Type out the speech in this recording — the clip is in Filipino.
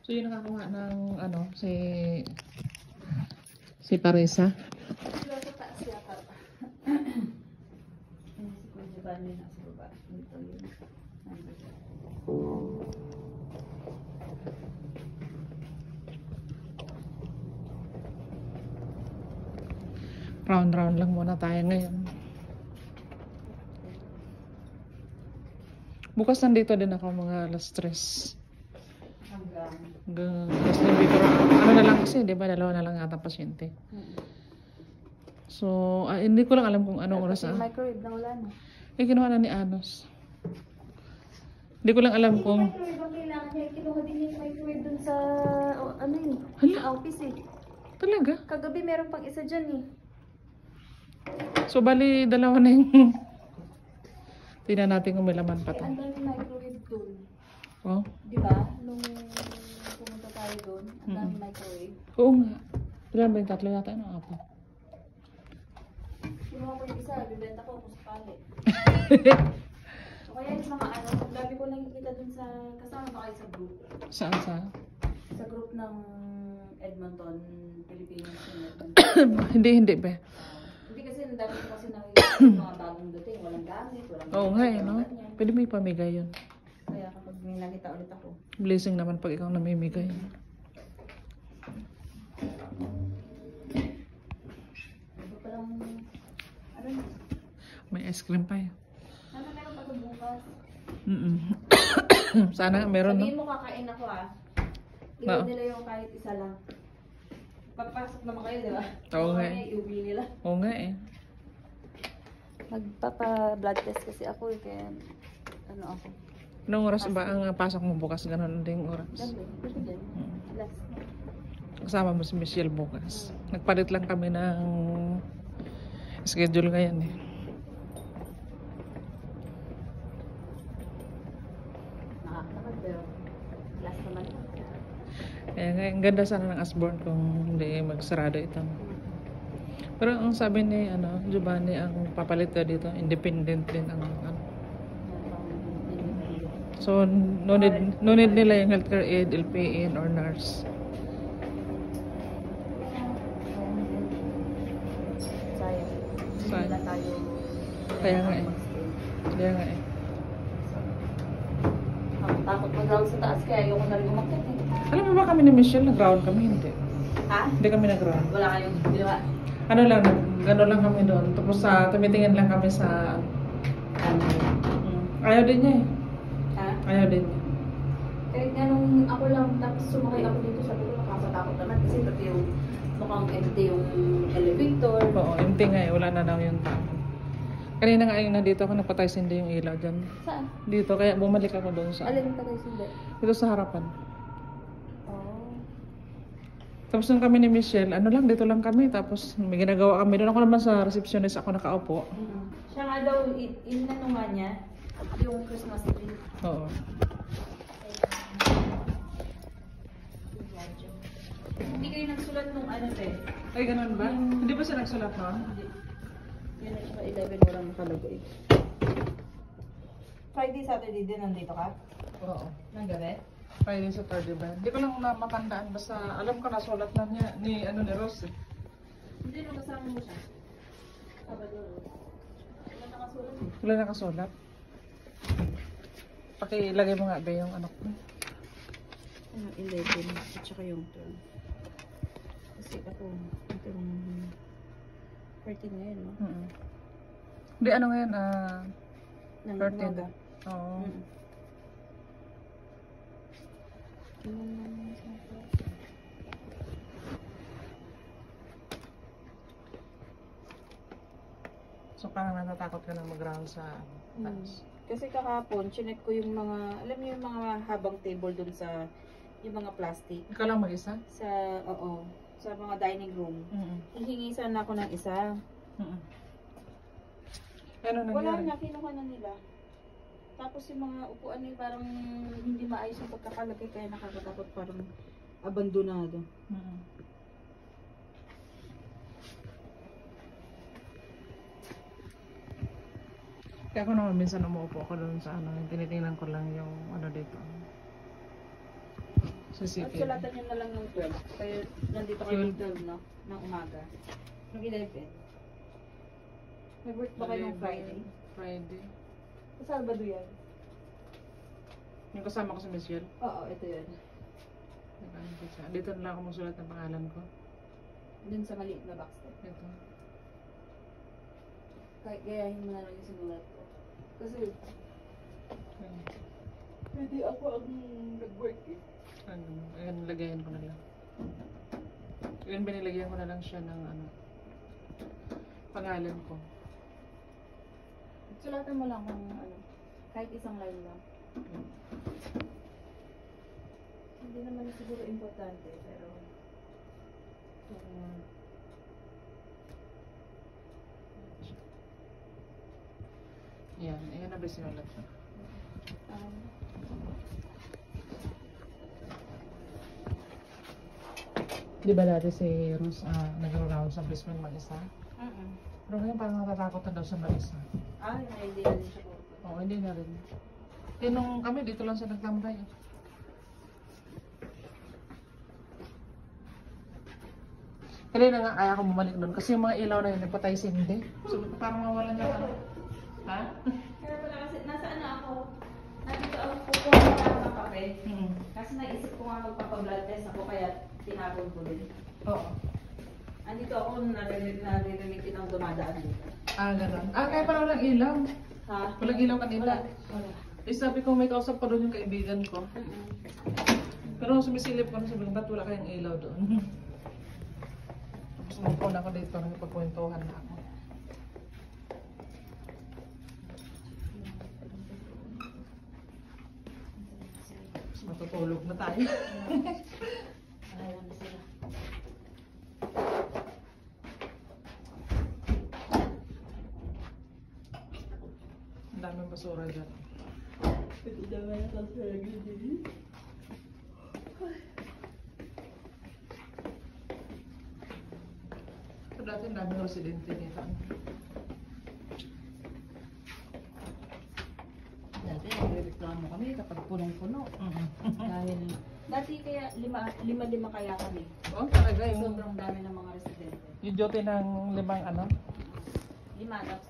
So yung nakakuha ng ano, si Parisa. Sila sa taas yata. Si Kuya Giovanni nasa baba. Dito yun. Round lang muna tayo ngayon. Bukas nandito din ako mga alas 3. Hanggang alas 9. Pero ano na lang kasi, di ba? 2 na lang ata pasyente. So, hindi ko lang alam kung anong oras. Microwave na wala na. Kinuha na ni Anos. Hindi ko lang alam kung... Microwave ang kailangan niya. Kinuha din yung microwave dun sa, ano yun, sa office eh. Talaga? Kagabi meron pang isa dyan eh. So, bali, 2 na yung... Tingnan natin kung may laman pa to. Ang dami microwave dun. Oh? Diba? Nung pumunta tayo dun, ang dami microwave. Oo nga. Ilan ba yung 3 yata? Ano nga pa? Kinuha ko yung isa, bibenta ko kung sakali. O kaya yung mga ano, ang dami ko nakikita dun sa, kasama ba kayo sa group? Saan sa? Sa group ng Edmonton, Pilipinas in Edmonton. Hindi ba? Hindi kasi ang dami ko kasi nakikita yung mga bagong dating, walang gamit, walang Oo nga walang no? ganyan. Pwede mo ipamigay yun. Kaya kapag may nakita ulit ako, Blessing naman pag ikaw namimigay. ito palang, ano na, May ice cream pa eh. sana meron pa ito bukas. Sana meron no? Sabihin mo kakain ako ah. Iwan nila yung kahit isa lang. Pagpasok naman kayo, di ba? Oo nga. Iuwi nila. Oo nga eh. Magpapa-blood test kasi ako eh, kaya ano ako. Anong oras ba ang pasok mo bukas? Ganon din oras. Gabi, pero din. Last na. Kasama mo si Michelle bukas. Nagpalit lang kami ng schedule ngayon eh. Nakakakad pero last naman. Kaya nga, ang ganda sana ng Asborn kung hindi magsarado ito. Pero ang sabi ni Giovanni, ang papalit daw dito, independent din ang ano. So, no need nila yung healthcare aid, LPN, or nurse. Sayang. Hindi na tayo. Kaya nga eh. Kaya nga eh. Takot mag-round sa taas kaya ayoko na rin umakyat eh. Alam mo ba kami ni Michelle, nag-round kami? Hindi. Ha? Hindi kami nag-round. Wala kayong ginawa? Ano lang, gano'n lang kami doon. Tapos tumitingin lang kami sa... Ayaw din niya eh. Ha? Ayaw din niya. Kahit nga nung ako lang, tapos sumakay ako dito, sabi ko nakakatakot naman kasi pati yung mukhang empty yung elevator. Oo, empty nga eh. Wala na daw yung tao. Kanina nga yung nandito ako, napatay hindi yung ilaw dyan. Saan? Dito, kaya bumalik ako doon sa... Alin pa tayo sindi? Dito sa harapan. Oh. Tapos nung kami ni Michelle, ano lang, dito lang kami. Tapos may ginagawa kami. Doon ako naman sa receptionist, ako nakaupo. Siya nga daw, inano nga niya, yung Christmas tree. Oo. Hindi kayo nagsulat nung ano eh. Ay, ganun ba? Hindi ba siya nagsulat noon? Yan na siya, 11 walang nakalagay. Friday, Saturday din nandito ka? Oo. Nang gabi? Friday sa Saturday ba? Hindi ko lang matandaan. Basta alam ko nasulat na niya ni Rose eh. Hindi, nung kasama mo siya. Sabado. Wala nakasulat eh. Wala nakasulat. Pakilagay mo nga ba yung anak ko? Ano, 11 at saka yung 12. Kasi ako, ito yung 13 ngayon, no? Hindi, ano ngayon? Nang 13. umaga. Oo. So parang natatakot ka na mag-round sa taas. Kasi kakapon, chinek ko yung mga, alam mo yung mga habang table dun sa, yung mga plastic. Ikaw lang mag-isa? Sa, oo, sa mga dining room. Hihingi sana ako ng isa. Ano nangyari? Wala na, kinuha na nila. Tapos yung mga upuan ay parang hindi maayos yung pagkakalagay, kaya nakakatakot, parang abandonado. Kaya ako naman minsan umuupo ako doon sa tinitingnan ko lang yung dito. At CCTV. sulatan nyo na lang ng 12. Kaya nandito kayo ng 12, no? Ng umaga. Ng 11. May work ba kayo ng Friday? Friday. Sa Sabado yan. Yung kasama ko sa Michelle. Oo, ito yun. Dito na lang ako magsulat ng pangalan ko. Dun sa maliit na box. Ito. Kahit gayahin mo na lang yung sinulat ko. Kasi Ayan. pwede ako ang nag-work eh. Ayan, lagayan ko na lang. Ayan, binilagyan ko na lang siya ng ano, pangalan ko. Sulatan mo lang kung ano, kahit isang line lang. Hindi naman siguro importante, pero Yan, ayan na ba sinulat ko? um, Di ba dati si Rose nag-round sa basement mag-isa? uh-uh. Pero ngayon parang natatakot na daw sa mag-isa. May idea din siya po. Oo, hindi na rin. Eh, nung kami dito lang siya nagtambay. Kanina nga kaya ko bumalik doon kasi yung mga ilaw na yun, nagpatay si hindi. So, parang mawalan niya ano. Ha? Kaya pala kasi, nasaan na ako? Nandito ako kukuha ng kape. Hmm. Kasi naisip ko nga magpapa-blood test ako, kaya tinapon ko din. Oo. Andito ako, narinig din ang dumadaan dito. Gano'n. Kaya parang walang ilaw. Ha? Walang ilaw kanina. Wala. Eh, sabi ko may kausap pa doon yung kaibigan ko. Pero sumisilip ko na sabi ko, ba't wala kayong ilaw doon? Tapos umupo na ako dito, nagpagkwentuhan na ako. Tapos matutulog na tayo. Alam na sila. Ang daming basura dyan. Ito naman ang kasarag din. So dati ang daming residente dito. Dati nagre-reklamo kami kapag punong-puno. Dahil dati kaya lima kaya kami. Oh, talaga yung, Sobrang dami ng mga residente. yung duty ng limang ano? 5 tapos